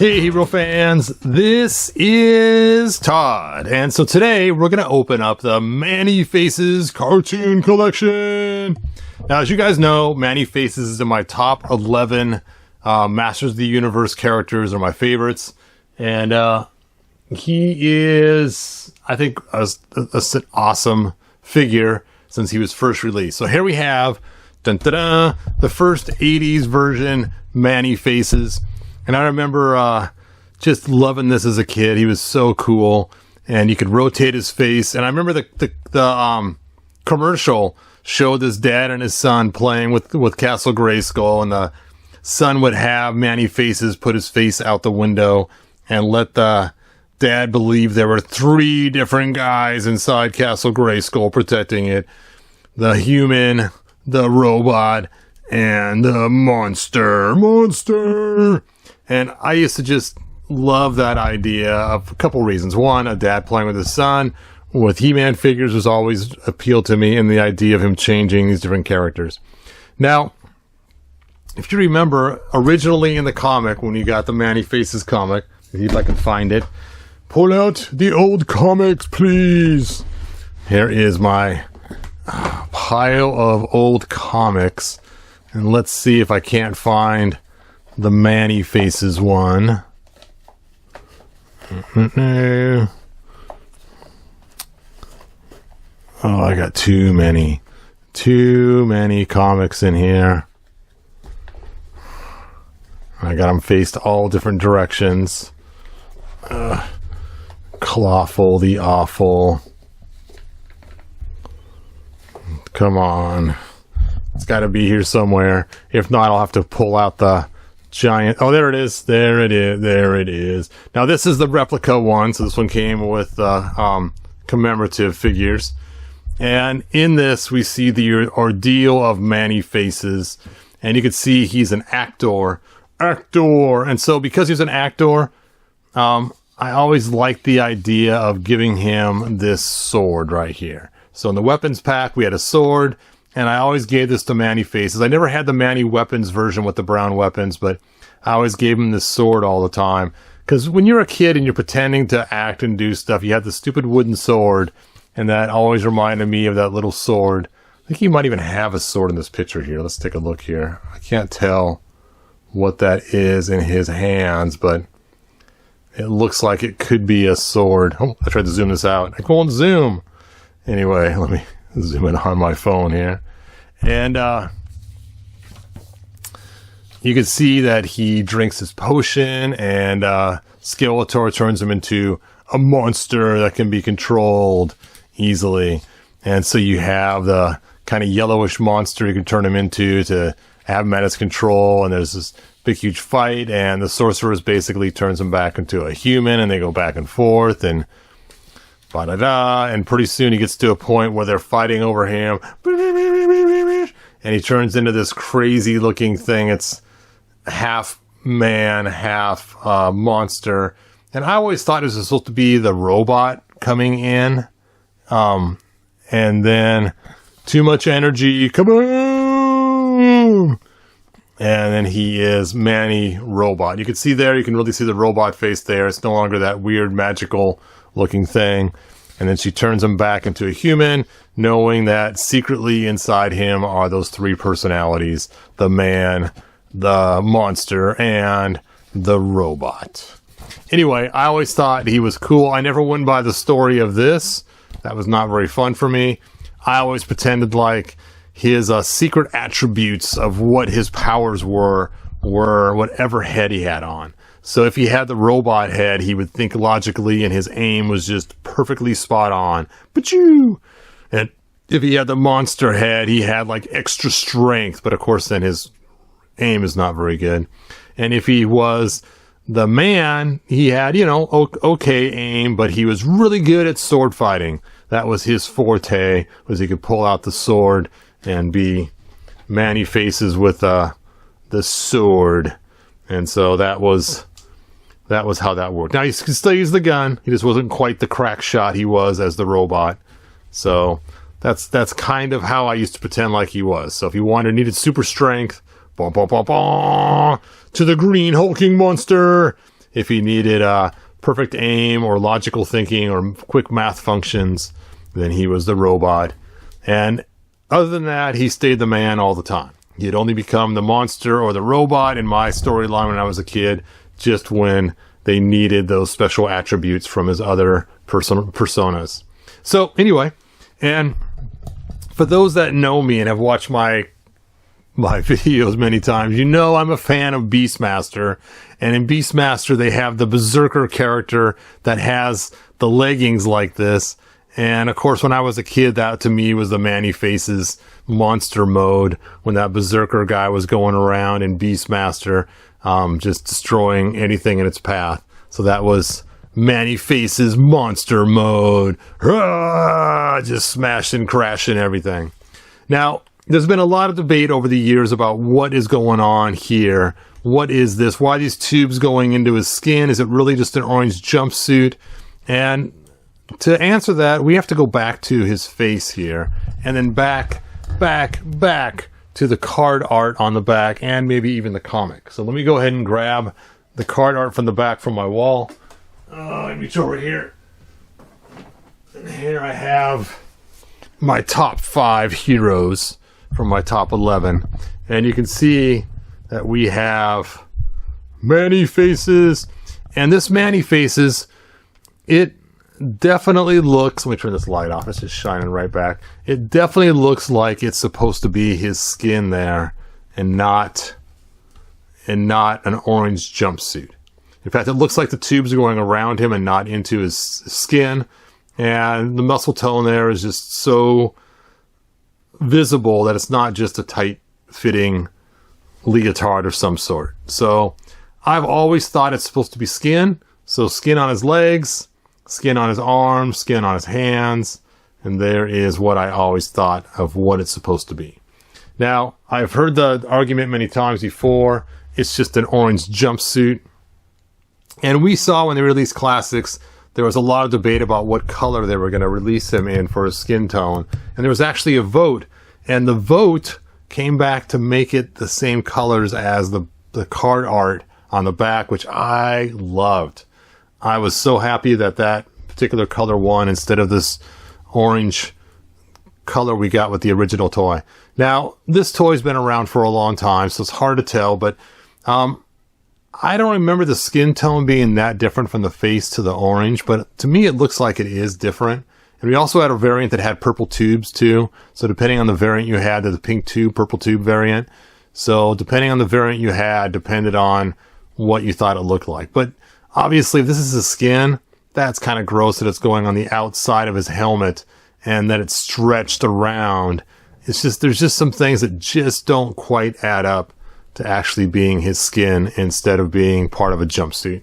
Hey hero fans, this is Todd, and so today we're going to open up the Man-e-Faces cartoon collection. Now, as you guys know, Man-e-Faces is in my top 11 Masters of the Universe characters, are my favorites, and he is, I think, an awesome figure since he was first released. So here we have, dun-da-da, the first 80s version Man-e-Faces. And I remember just loving this as a kid. He was so cool, and you could rotate his face. And I remember the commercial showed this dad and his son playing with Castle Grayskull, and the son would have Man-e-Faces put his face out the window and let the dad believe there were 3 different guys inside Castle Grayskull protecting it: the human, the robot, and the monster. And I used to just love that idea of a couple reasons. One, a dad playing with his son with He-Man figures was always appealed to me, and the idea of him changing these different characters. Now, if you remember, originally in the comic, when you got the Man-e-Faces comic, if I can find it, pull out the old comics, please. Here is my pile of old comics, and let's see if I can't find the Man-e-Faces one. Oh, I got too many comics in here. I got them faced all different directions. Clawful the Awful. Come on. It's got to be here somewhere. If not, I'll have to pull out the giant. Oh, there it is. There it is. Now, this is the replica one. So this one came with commemorative figures. And in this, we see the ordeal of Man-e-Faces. And you can see he's an actor. And so because he's an actor, I always liked the idea of giving him this sword right here. So in the weapons pack, we had a sword. And I always gave this to Man-e-Faces. I never had the Man-e-Weapons version with the brown weapons, but I always gave him this sword all the time. Because when you're a kid and you're pretending to act and do stuff, you have the stupid wooden sword, and that always reminded me of that little sword. I think he might even have a sword in this picture here. Let's take a look here. I can't tell what that is in his hands, but it looks like it could be a sword. Oh, I tried to zoom this out. I won't zoom. Anyway, let me zoom in on my phone here. And you can see that he drinks his potion, and Skeletor turns him into a monster that can be controlled easily. And so you have the kind of yellowish monster you can turn him into to have him at his control. And there's this big, huge fight, and the sorceress basically turns him back into a human, and they go back and forth, and and pretty soon he gets to a point where they're fighting over him, and he turns into this crazy looking thing. It's half man, half monster. And I always thought it was supposed to be the robot coming in, and then too much energy, kaboom! And then he is Man-e-Robot. You can see there, you can really see the robot face there. It's no longer that weird magical looking thing. And then she turns him back into a human, knowing that secretly inside him are those 3 personalities: the man, the monster, and the robot. Anyway, I always thought he was cool. I never went by the story of this. That was not very fun for me. I always pretended like his secret attributes of what his powers were whatever head he had on. So if he had the robot head, he would think logically, and his aim was just perfectly spot on. But-choo! And if he had the monster head, he had like extra strength, but of course then his aim is not very good. And if he was the man, he had, okay aim, but he was really good at sword fighting. That was his forte, was he could pull out the sword and be Man-e-Faces with the sword. And so that was how that worked. Now, he can still use the gun. He just wasn't quite the crack shot he was as the robot. So that's kind of how I used to pretend like he was. So if he needed super strength, to the green hulking monster, if he needed perfect aim or logical thinking or quick math functions, then he was the robot. And other than that, he stayed the man all the time. He had only become the monster or the robot in my storyline when I was a kid, just when they needed those special attributes from his other personas. So anyway, and for those that know me and have watched my videos many times, you know I'm a fan of Beastmaster. And in Beastmaster, they have the Berserker character that has the leggings like this. And of course, when I was a kid, that to me was the Man-e-Faces monster mode, when that Berserker guy was going around in Beastmaster, just destroying anything in its path. So that was Man-e-Faces monster mode. Just smashing, crashing everything. Now, there's been a lot of debate over the years about what is going on here. What is this? Why are these tubes going into his skin? Is it really just an orange jumpsuit? And to answer that, we have to go back to his face here, and then back to the card art on the back, and maybe even the comic. So let me go ahead and grab the card art from the back from my wall. Let me reach over here. And here I have my top 5 heroes from my top 11. And you can see that we have Man-e-Faces. And this Man-e-Faces, it definitely looks, let me turn this light off, it's just shining right back. It definitely looks like it's supposed to be his skin there and not an orange jumpsuit. In fact, it looks like the tubes are going around him and not into his skin. And the muscle tone there is just so visible that it's not just a tight fitting leotard of some sort. So I've always thought it's supposed to be skin. So skin on his legs, skin on his arms, skin on his hands, and there is what I always thought of what it's supposed to be. Now, I've heard the argument many times before, it's just an orange jumpsuit. And we saw when they released Classics, there was a lot of debate about what color they were going to release him in for his skin tone. And there was actually a vote, and the vote came back to make it the same colors as the card art on the back, which I loved. I was so happy that that particular color won instead of this orange color we got with the original toy. Now, this toy's been around for a long time, so it's hard to tell, but I don't remember the skin tone being that different from the face to the orange, but to me it looks like it is different. And we also had a variant that had purple tubes too, so depending on the variant you had, there's a pink tube, purple tube variant. So depending on the variant you had, depended on what you thought it looked like. But obviously, if this is his skin, that's kind of gross that it's going on the outside of his helmet and that it's stretched around. It's just, there's just some things that just don't quite add up to actually being his skin instead of being part of a jumpsuit.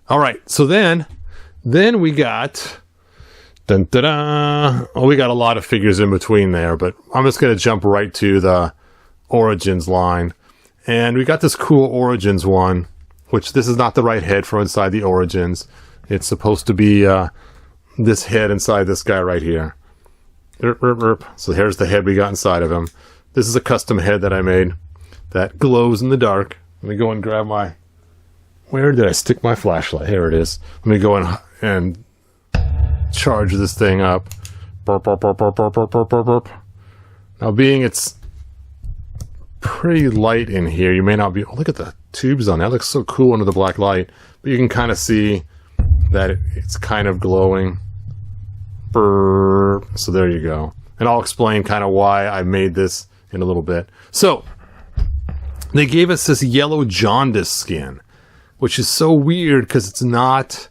All right, so then we got, oh, we got a lot of figures in between there, but I'm just going to jump right to the Origins line. And we got this cool Origins one, which this is not the right head for inside the Origins. It's supposed to be this head inside this guy right here. So here's the head we got inside of him. This is a custom head that I made that glows in the dark. Let me go and grab my... Where did I stick my flashlight? Here it is. Let me go and charge this thing up. Burp, burp, burp, burp, burp, burp, burp, burp. Now, being it's pretty light in here, you may not be... Oh, look at the tubes on that. That looks so cool under the black light. But you can kind of see that it's kind of glowing. Burp. So there you go. And I'll explain kind of why I made this in a little bit. So, they gave us this yellow jaundice skin, which is so weird because it's not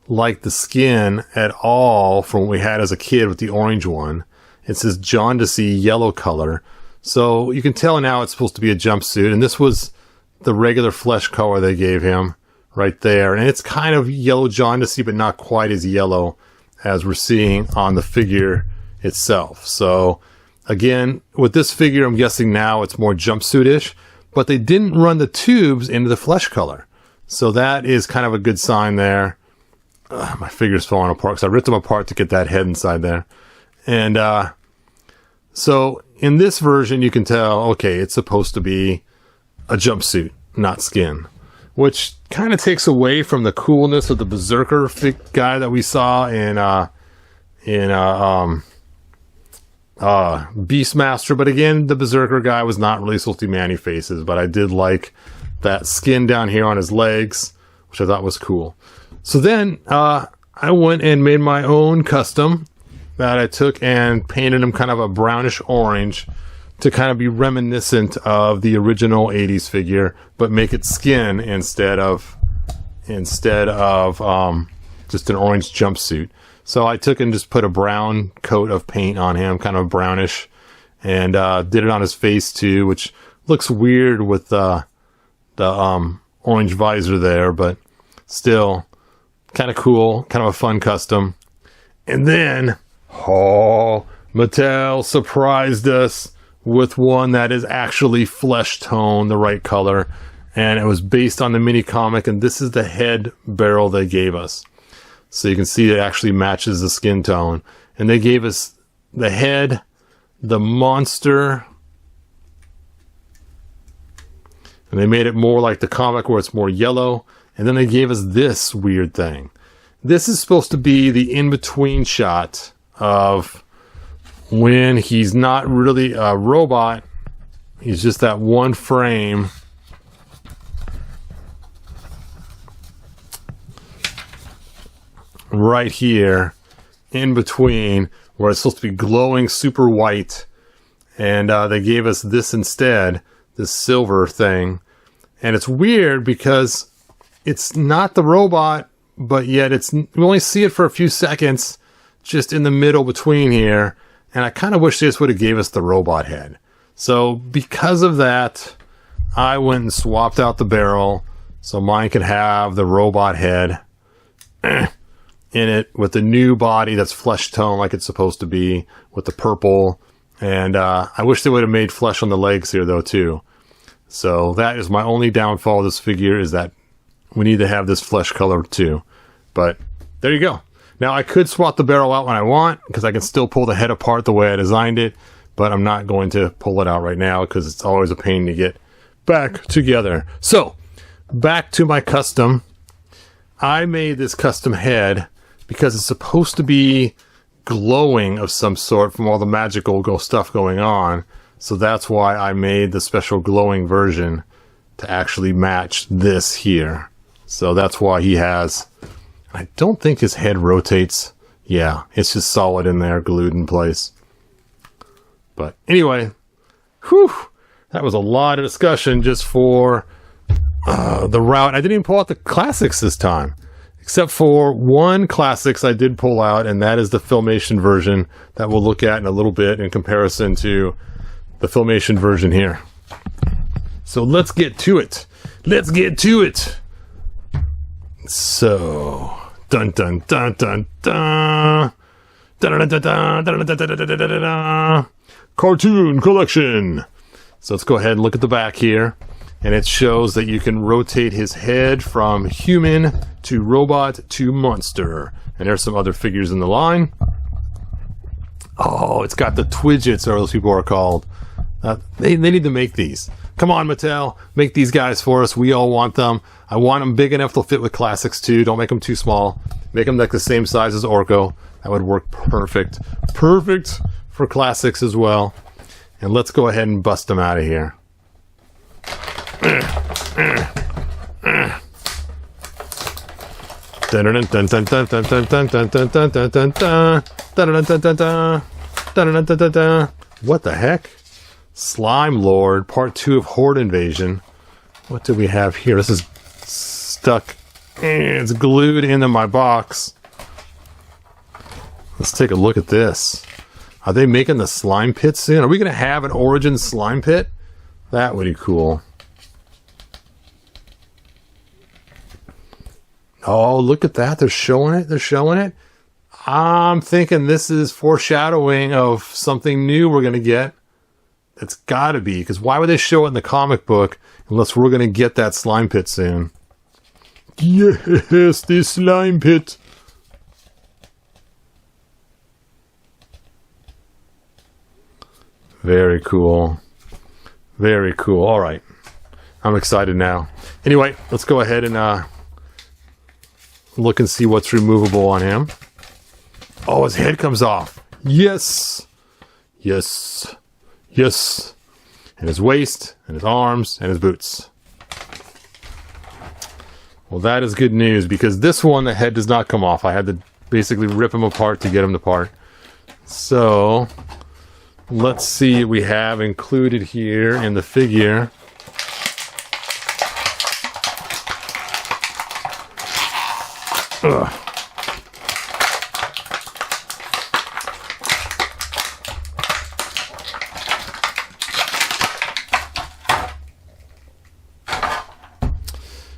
like the skin at all from what we had as a kid with the orange one. It's this jaundicey yellow color. So you can tell now it's supposed to be a jumpsuit, and this was the regular flesh color they gave him right there. And it's kind of yellow jaundicey, but not quite as yellow as we're seeing on the figure itself. So again, with this figure, I'm guessing now it's more jumpsuit-ish, but they didn't run the tubes into the flesh color. So that is kind of a good sign there. My figure's falling apart because I ripped them apart to get that head inside there. And so in this version, you can tell, okay, it's supposed to be a jumpsuit, not skin. which kind of takes away from the coolness of the Berserker guy that we saw in Beastmaster. But again, the Berserker guy was not really supposed to be Man-e-Faces, but I did like that skin down here on his legs, which I thought was cool. So then I went and made my own custom that I took and painted him kind of a brownish orange to kind of be reminiscent of the original 80s figure, but make it skin instead of just an orange jumpsuit. So I took and just put a brown coat of paint on him, kind of brownish, and did it on his face too, which looks weird with the orange visor there, but still kind of cool, kind of a fun custom. And then, Mattel surprised us with one that is actually flesh tone, the right color, and it was based on the mini comic, and this is the head barrel they gave us. So you can see it actually matches the skin tone. And they gave us the head, the monster, and they made it more like the comic where it's more yellow. And then they gave us this weird thing. This is supposed to be the in-between shot of when he's not really a robot. He's just that one frame. Right here, in between, where it's supposed to be glowing super white. And they gave us this instead, this silver thing. And it's weird because it's not the robot, but yet we only see it for a few seconds, just in the middle between here. And I kind of wish they just would have gave us the robot head. So because of that, I went and swapped out the barrel so mine could have the robot head in it with the new body that's flesh tone like it's supposed to be, with the purple. And I wish they would have made flesh on the legs here though too. So that is my only downfall of this figure, is that we need to have this flesh color too. But there you go. Now I could swap the barrel out when I want, because I can still pull the head apart the way I designed it, but I'm not going to pull it out right now because it's always a pain to get back together. So back to my custom. I made this custom head because it's supposed to be glowing of some sort from all the magical stuff going on. So that's why I made the special glowing version to actually match this here. So that's why he has, I don't think his head rotates. Yeah, it's just solid in there, glued in place. But anyway, whew, that was a lot of discussion just for the route. I didn't even pull out the classics this time. Except for one classics I did pull out, and that is the Filmation version that we'll look at in a little bit in comparison to the Filmation version here. So let's get to it. Let's get to it. So, dun dun dun dun dun. Dun dun dun dun dun dun dun dun dun dun. Cartoon collection. So let's go ahead and look at the back here. And it shows that you can rotate his head from human to robot to monster. And there's some other figures in the line. Oh, it's got the Twidgets, or those people are called. They need to make these. Come on, Mattel. Make these guys for us. We all want them. I want them big enough they'll fit with classics too. Don't make them too small. Make them like the same size as Orko. That would work perfect. Perfect for classics as well. And let's go ahead and bust them out of here. What the heck? Slime Lord, part 2 of Horde Invasion. What do we have here? This is stuck. It's glued into my box. Let's take a look at this. Are they making the slime pit soon? Are we going to have an Origin slime pit? That would be cool. Oh, look at that. They're showing it. They're showing it. I'm thinking this is foreshadowing of something new we're going to get. It's got to be, because why would they show it in the comic book unless we're going to get that slime pit soon? Yes, the slime pit. Very cool. Very cool. All right. I'm excited now. Anyway, let's go ahead and look and see what's removable on him. Oh, his head comes off. Yes. Yes. Yes. And his waist, and his arms, and his boots. Well, that is good news, because this one, the head does not come off. I had to basically rip him apart to get him apart. So, let's see what we have included here in the figure. Ugh.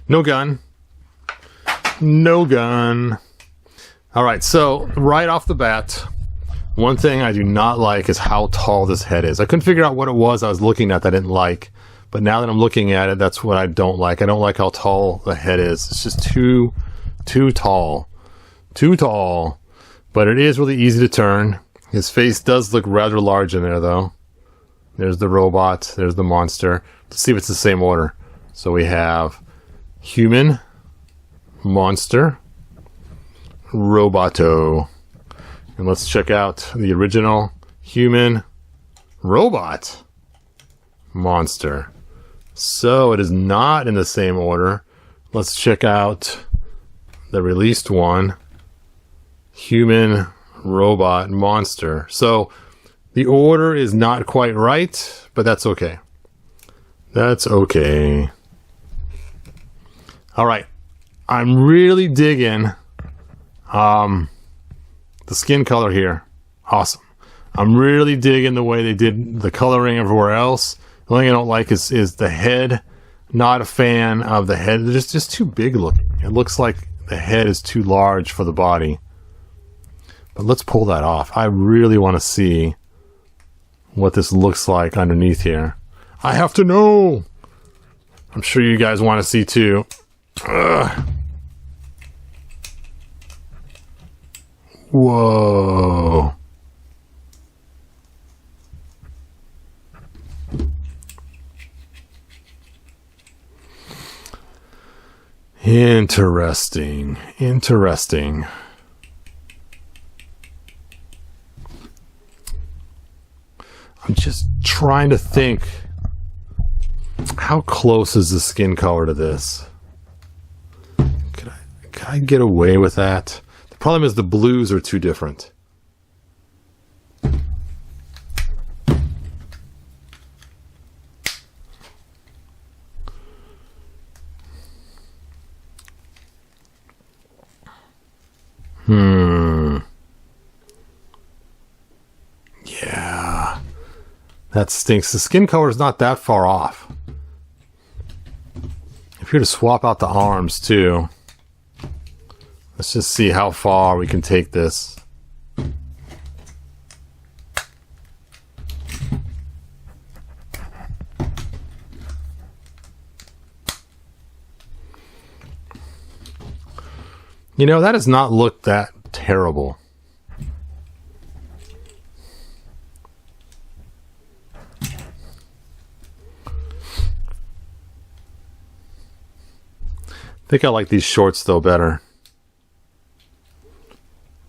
No gun. No gun. Alright, so right off the bat, one thing I do not like is how tall this head is. I couldn't figure out what it was I was looking at that I didn't like. But now that I'm looking at it, that's what I don't like. I don't like how tall the head is. It's just too tall. Too tall. But it is really easy to turn. His face does look rather large in there, though. There's the robot. There's the monster. Let's see if it's the same order. So we have human, monster, roboto. And let's check out the original human, robot, monster. So it is not in the same order. Let's check out the released one, human, robot, monster. So the order is not quite right, but that's okay. That's okay. All right, I'm really digging the skin color here. Awesome. I'm really digging the way they did the coloring everywhere else. The only thing I don't like is the head. Not a fan of the head. It's just too big looking. It looks like the head is too large for the body. But let's pull that off. I really want to see what this looks like underneath here. I have to know. I'm sure you guys want to see too. Ugh. Whoa. Interesting. Interesting. I'm just trying to think, how close is the skin color to this? Could I get away with that? The problem is the blues are too different. Yeah. That stinks. The skin color is not that far off. If you're to swap out the arms too, let's just see how far we can take this. You know, that does not look that terrible. I think I like these shorts though better.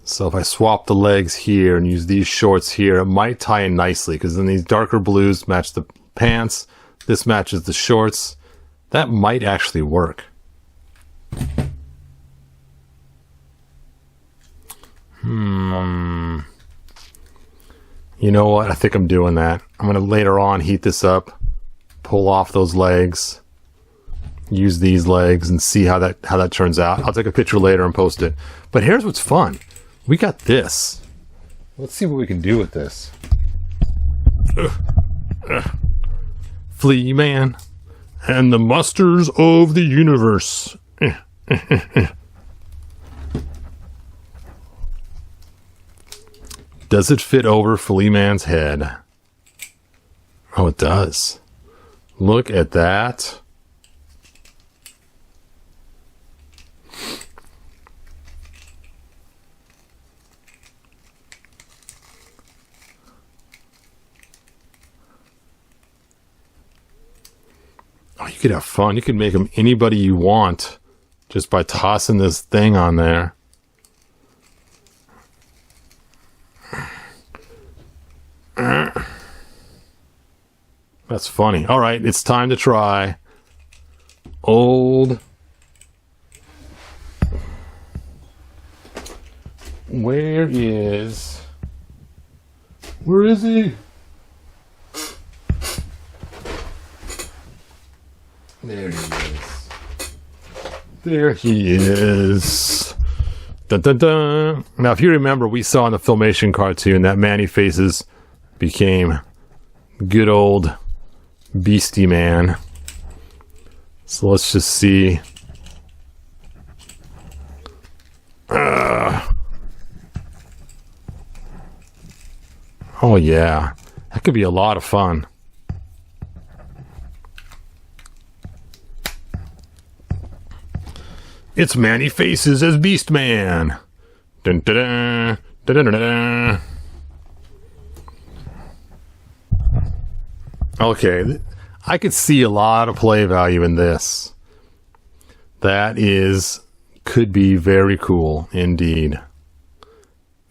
So if I swap the legs here and use these shorts here, it might tie in nicely, because then these darker blues match the pants. This matches the shorts. That might actually work. You know what? I think I'm doing that. I'm going to later on heat this up, pull off those legs, use these legs, and see how that turns out. I'll take a picture later and post it. But here's what's fun. We got this. Let's see what we can do with this. Flea Man and the Musters of the Universe. Does it fit over Flea Man's head? Oh, it does. Look at that. Oh, you could have fun. You could make them anybody you want just by tossing this thing on there. That's funny. All right, it's time to try old. Where is he? There he is. There he is. Dun, dun, dun. Now, if you remember, we saw in the Filmation cartoon that Man-e-Faces became good old Beastie Man. So let's just see. Oh yeah, that could be a lot of fun. It's Man-e-Faces as Beast Man. Dun, dun, dun, dun, dun, dun, dun. Okay, I could see a lot of play value in this. That could be very cool indeed.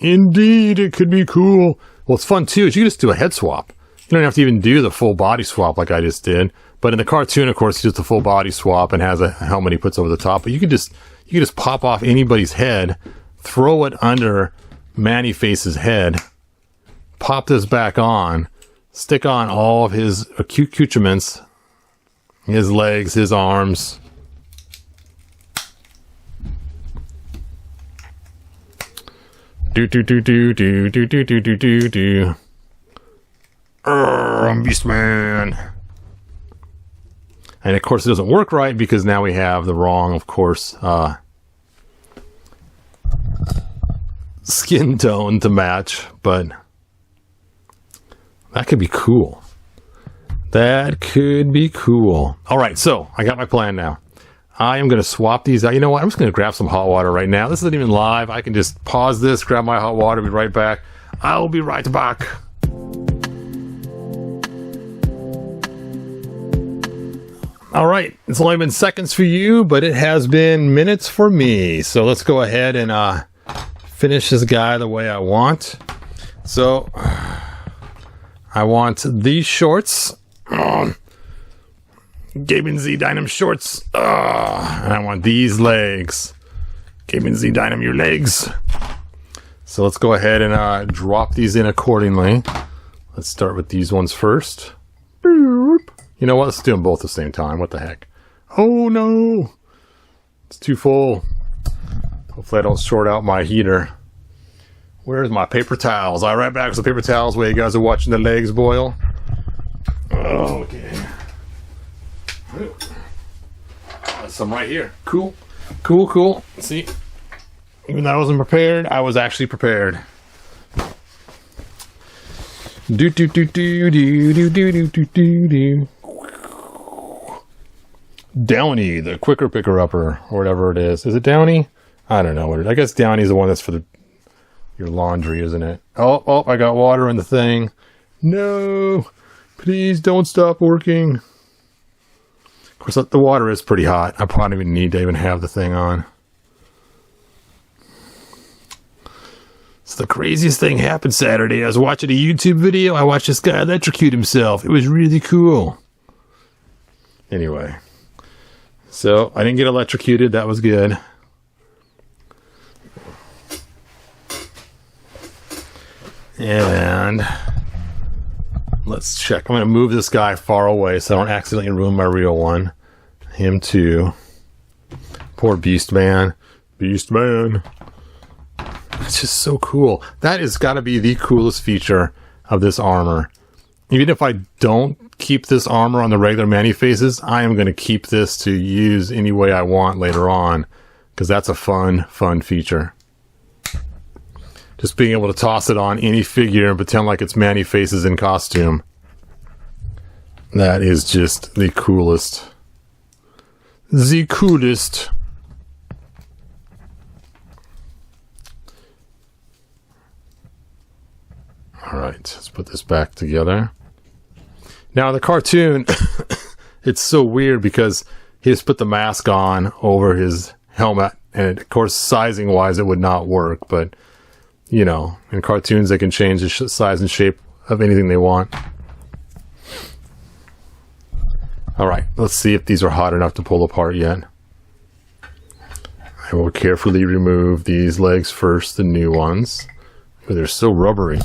Indeed, it could be cool. Well, it's fun too. You can just do a head swap. You don't have to even do the full body swap like I just did. But in the cartoon, of course, he does the full body swap and has a helmet he puts over the top. But you can just pop off anybody's head, throw it under Man-e-Face's head, pop this back on, stick on all of his accoutrements, his legs, his arms. Do do do do do do do do do do do. I'm Beast Man. And of course it doesn't work right because now we have the wrong, of course, skin tone to match, but that could be cool. That could be cool. All right, so I got my plan now. I am going to swap these out. You know what? I'm just going to grab some hot water right now. This isn't even live. I can just pause this, grab my hot water, be right back. I'll be right back. All right. It's only been seconds for you, but it has been minutes for me. So let's go ahead and finish this guy the way I want. So I want these shorts. Gaben Z Dynam shorts. And I want these legs. Gaben Z Dynam your legs. So let's go ahead and drop these in accordingly. Let's start with these ones first. You know what? Let's do them both at the same time. What the heck? Oh no! It's too full. Hopefully I don't short out my heater. Where's my paper towels? All right, back with the paper towels while you guys are watching the legs boil. Oh, okay. Some right here. Cool. Cool, cool. See? Even though I wasn't prepared, I was actually prepared. Do do do do do do do do do do. Downy, the quicker picker upper, or whatever it is. Is it Downy? I don't know what it is. I guess Downy's the one that's for your laundry, isn't it? Oh, I got water in the thing. No, please don't stop working. Of course, the water is pretty hot. I probably don't even need to even have the thing on. So the craziest thing happened Saturday. I was watching a YouTube video. I watched this guy electrocute himself. It was really cool. Anyway. So, I didn't get electrocuted. That was good. And let's check. I'm going to move this guy far away so I don't accidentally ruin my real one. Him too. Poor Beast Man. Beast Man. It's just so cool. That has got to be the coolest feature of this armor. Even if I don't keep this armor on the regular Man-e-Faces, I am going to keep this to use any way I want later on, because that's a fun feature. Just being able to toss it on any figure and pretend like it's Man-e-Faces in costume. That is just the coolest. The coolest. Alright, let's put this back together. Now, the cartoon, it's so weird because he just put the mask on over his helmet, and of course, sizing wise, it would not work. But you know, in cartoons, they can change the size and shape of anything they want. All right, let's see if these are hot enough to pull apart yet. I will carefully remove these legs first, the new ones. Oh, they're so rubbery.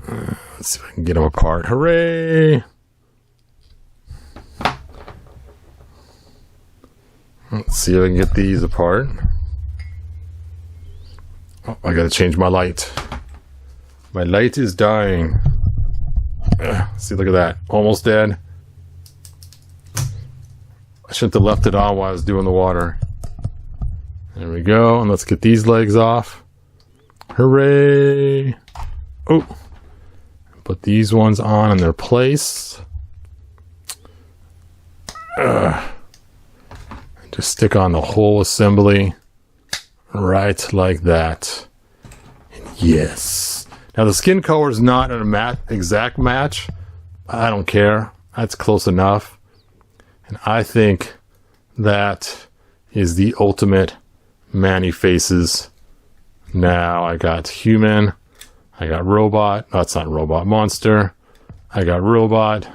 Let's see if I can get them apart. Hooray! Let's see if I can get these apart. Oh, I gotta change my light. My light is dying. See, look at that. Almost dead. I shouldn't have left it on while I was doing the water. There we go. And let's get these legs off. Hooray! Oh! Put these ones on in their place. Just stick on the whole assembly. Right like that. And yes. Now the skin color is not an exact match. I don't care. That's close enough. And I think that is the ultimate Man-e-Faces. Now I got human. I got robot. No, it's not robot. Monster. I got robot.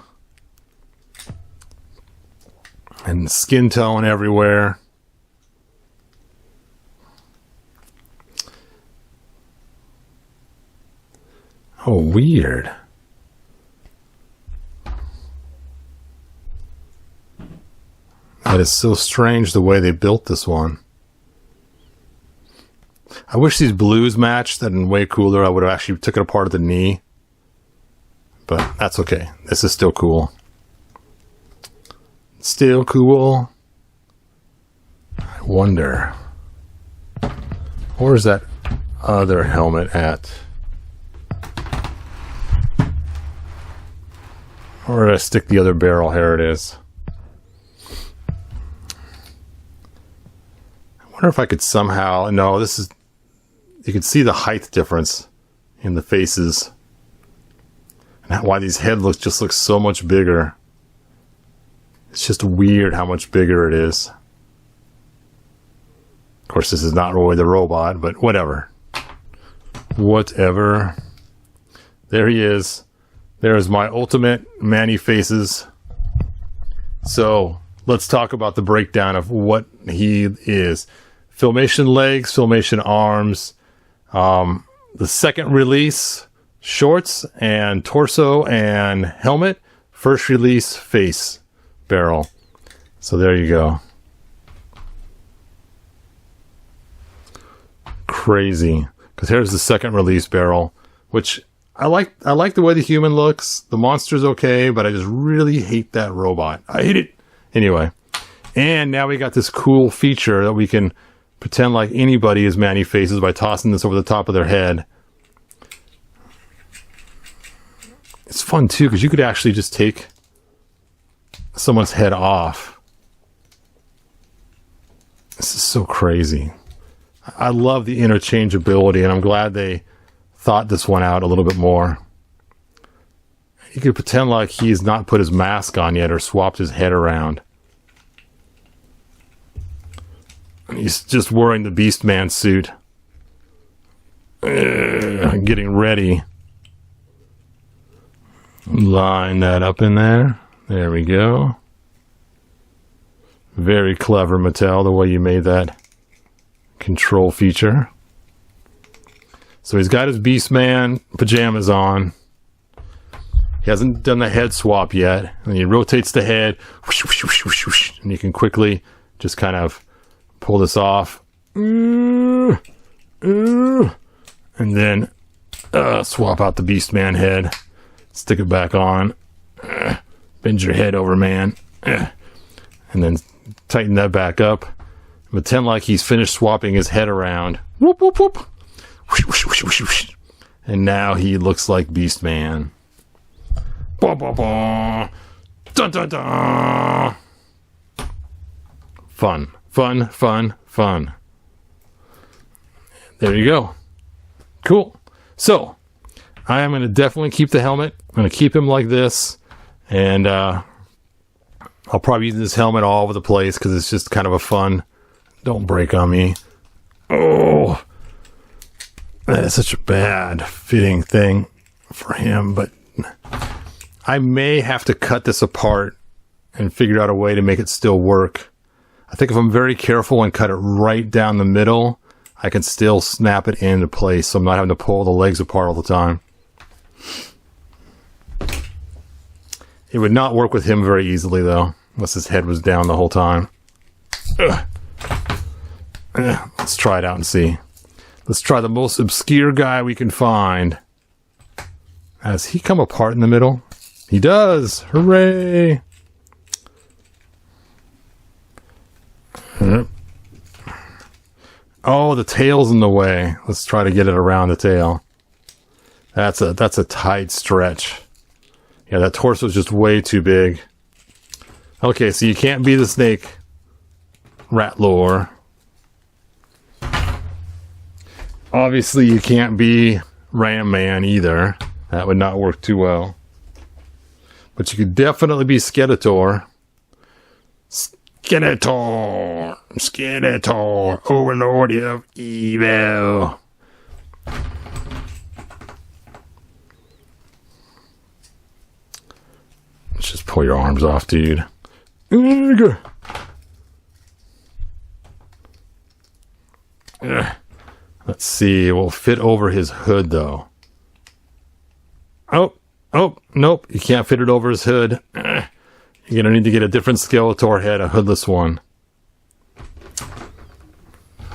And skin tone everywhere. Oh, weird. That is so strange the way they built this one. I wish these blues matched. That'd been way cooler. I would have actually took it apart at the knee. But that's okay. This is still cool. Still cool. I wonder. Where's that other helmet at? Where did I stick the other barrel? Here it is. I wonder if I could somehow... No, this is... You can see the height difference in the faces. And why these heads just look so much bigger. It's just weird how much bigger it is. Of course, this is not really the robot, but whatever. Whatever. There he is. There's my ultimate Man-e-Faces. So, let's talk about the breakdown of what he is. Filmation legs, Filmation arms. The second release, shorts and torso and helmet. First release, face. Barrel. So there you go. Crazy. Because here's the second release barrel, which I like the way the human looks. The monster's okay, but I just really hate that robot. I hate it. Anyway. And now we got this cool feature that we can pretend like anybody is Man-e-Faces by tossing this over the top of their head. It's fun too, because you could actually just take someone's head off. This is so crazy. I love the interchangeability, and I'm glad they thought this one out a little bit more. You could pretend like he's not put his mask on yet or swapped his head around. He's just wearing the Beast Man suit. Getting ready. Line that up in there. There we go. Very clever, Mattel, the way you made that control feature. So he's got his Beast Man pajamas on. He hasn't done the head swap yet. And he rotates the head. Whoosh, whoosh, whoosh, whoosh, whoosh, and you can quickly just kind of pull this off. And then swap out the Beast Man head. Stick it back on. Bend your head over, man. And then tighten that back up. Pretend like he's finished swapping his head around. Whoop, whoop, whoop. Whoosh, whoosh, whoosh, whoosh, whoosh. And now he looks like Beast Man. Bah, bah, bah. Dun, dun, dun. Fun. Fun, fun, fun. There you go. Cool. So, I am going to definitely keep the helmet. I'm going to keep him like this. And I'll probably use this helmet all over the place because it's just kind of a fun. Don't break on me. Oh, that is such a bad fitting thing for him, but I may have to cut this apart and figure out a way to make it still work. I think if I'm very careful and cut it right down the middle, I can still snap it into place so I'm not having to pull the legs apart all the time. It would not work with him very easily, though, unless his head was down the whole time. Let's try it out and see. Let's try the most obscure guy we can find. Has he come apart in the middle? He does! Hooray! Oh, the tail's in the way. Let's try to get it around the tail. That's a tight stretch. Yeah, that torso's just way too big. Okay, so you can't be the snake rat lore. Obviously, you can't be Ram Man either. That would not work too well. But you could definitely be Skeletor. Skeletor! Skeletor! Overlord of evil! Let's just pull your arms off, dude. Let's see. It will fit over his hood, though. Oh, nope. You can't fit it over his hood. You're going to need to get a different Skeletor head, a hoodless one.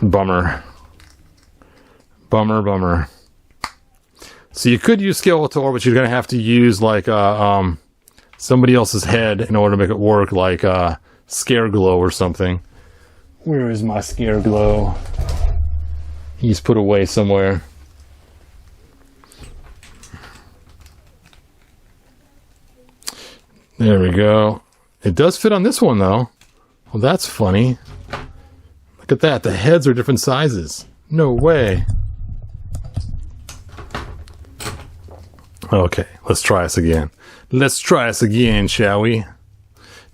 Bummer. Bummer. So you could use Skeletor, but you're going to have to use, like, somebody else's head in order to make it work, like Scareglow or something. Where is my Scareglow? He's put away somewhere. There we go. It does fit on this one, though. Well, that's funny. Look at that. The heads are different sizes. No way. Okay, let's try this again. Let's try this again, shall we?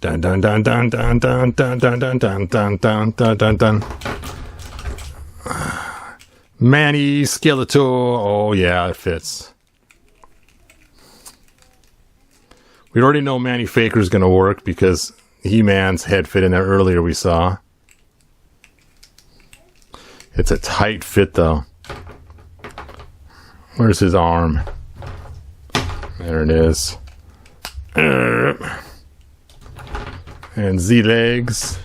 Dun dun dun dun dun dun dun dun dun dun dun dun dun dun dun. Manny Skeletor. Oh yeah, it fits. We already know Manny Faker's gonna work because He-Man's head fit in there earlier we saw. It's a tight fit though. Where's his arm? There it is. And Z legs.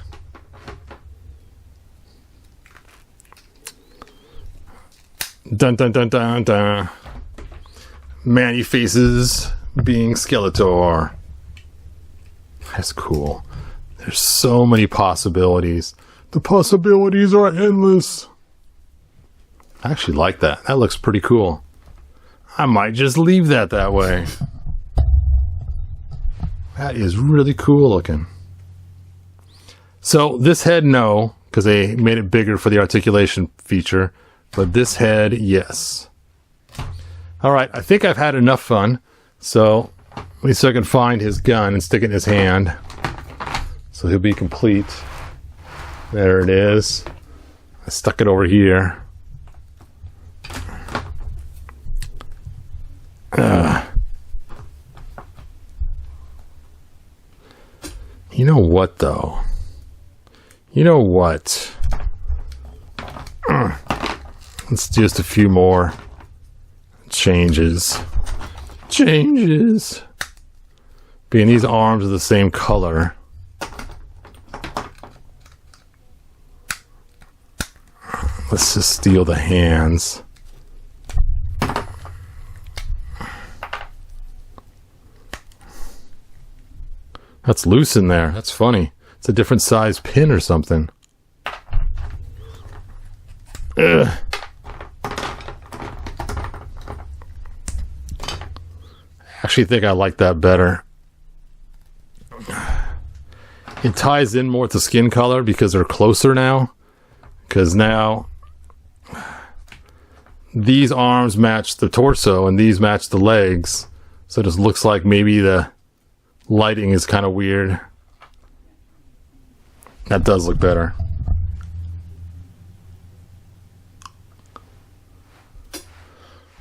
Dun dun dun dun dun. Man-e-Faces being Skeletor. That's cool. There's so many possibilities. The possibilities are endless. I actually like that. That looks pretty cool. I might just leave that way. That is really cool looking. So this head, no, because they made it bigger for the articulation feature. But this head, yes. Alright, I think I've had enough fun. So, at least I can find his gun and stick it in his hand. So he'll be complete. There it is. I stuck it over here. You know what, though? You know what? Let's do just a few more changes. Being these arms are the same color. Let's just steal the hands. That's loose in there. That's funny. It's a different size pin or something. Ugh. I actually think I like that better. It ties in more with the skin color because they're closer now. Because now these arms match the torso and these match the legs. So it just looks like maybe the lighting is kind of weird. That does look better.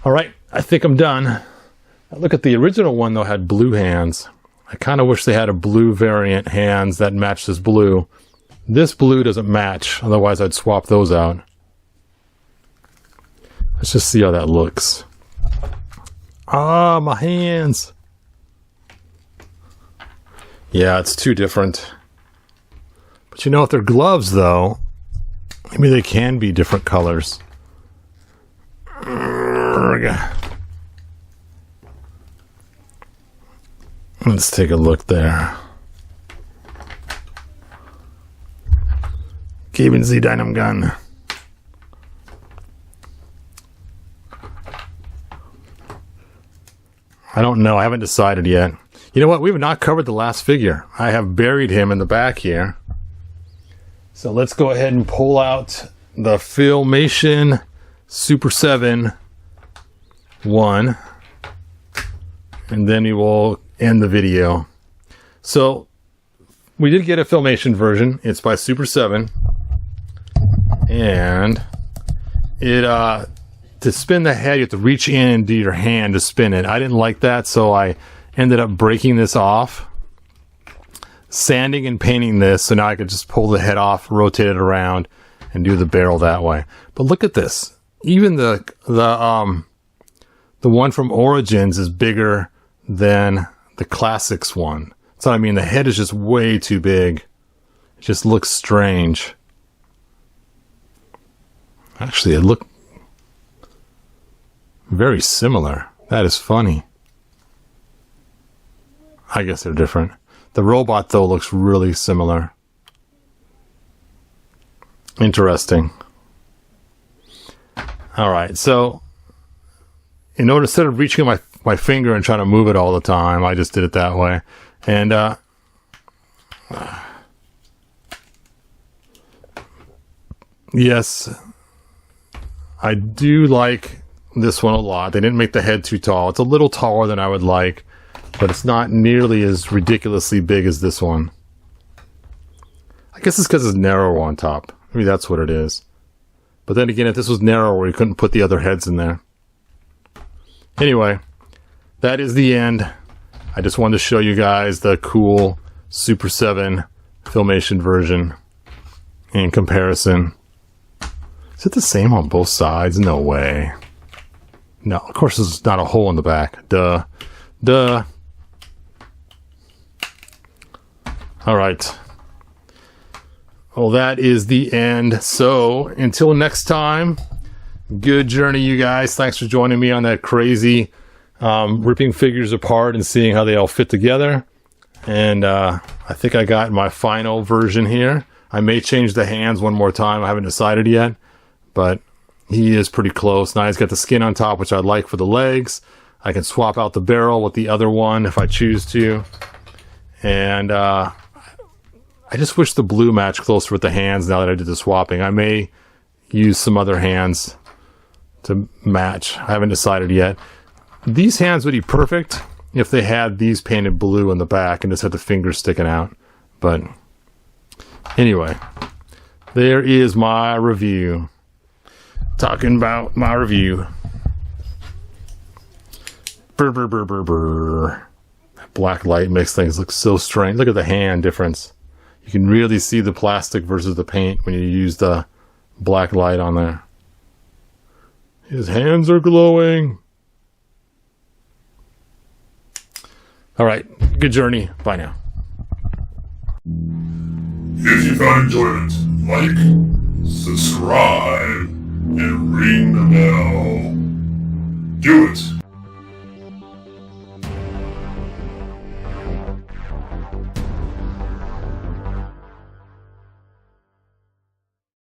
All right, I think I'm done. Now look at the original one though, had blue hands. I kind of wish they had a blue variant hands that match this blue. This blue doesn't match, otherwise I'd swap those out. Let's just see how that looks. Ah, my hands. Yeah, it's too different. But you know, if they're gloves though, maybe they can be different colors. Let's take a look there. Geben Sie deinem Gun. I don't know. I haven't decided yet. You know what? We have not covered the last figure. I have buried him in the back here. So let's go ahead and pull out the Filmation Super 7 1. And then we will end the video. So we did get a Filmation version. It's by Super 7. And it to spin the head, you have to reach in and do your hand to spin it. I didn't like that, so I ended up breaking this off, sanding and painting this, so now I could just pull the head off, rotate it around, and do the barrel that way. But look at this. Even the one from Origins is bigger than the Classics one. So I mean, the head is just way too big. It just looks strange. Actually, it looked very similar. That is funny. I guess they're different. The robot, though, looks really similar. Interesting. Alright, so in order, instead of reaching my finger and trying to move it all the time, I just did it that way. And yes, I do like this one a lot. They didn't make the head too tall. It's a little taller than I would like, but it's not nearly as ridiculously big as this one. I guess it's because it's narrow on top. Maybe that's what it is. But then again, if this was narrower, you couldn't put the other heads in there. Anyway, that is the end. I just wanted to show you guys the cool Super 7 Filmation version in comparison. Is it the same on both sides? No way. No, of course there's not a hole in the back. Duh. Duh. Alright. Well, that is the end. So, until next time, good journey, you guys. Thanks for joining me on that crazy ripping figures apart and seeing how they all fit together. And I think I got my final version here. I may change the hands one more time. I haven't decided yet. But he is pretty close. Now he's got the skin on top, which I'd like for the legs. I can swap out the barrel with the other one if I choose to. And I just wish the blue matched closer with the hands now that I did the swapping. I may use some other hands to match. I haven't decided yet. These hands would be perfect if they had these painted blue in the back and just had the fingers sticking out. But anyway, there is my review. Talking about my review. Brr, brr, brr, brr, brr. That black light makes things look so strange. Look at the hand difference. You can really see the plastic versus the paint when you use the black light on there. His hands are glowing. Alright, good journey. Bye now. If you found enjoyment, like, subscribe, and ring the bell. Do it!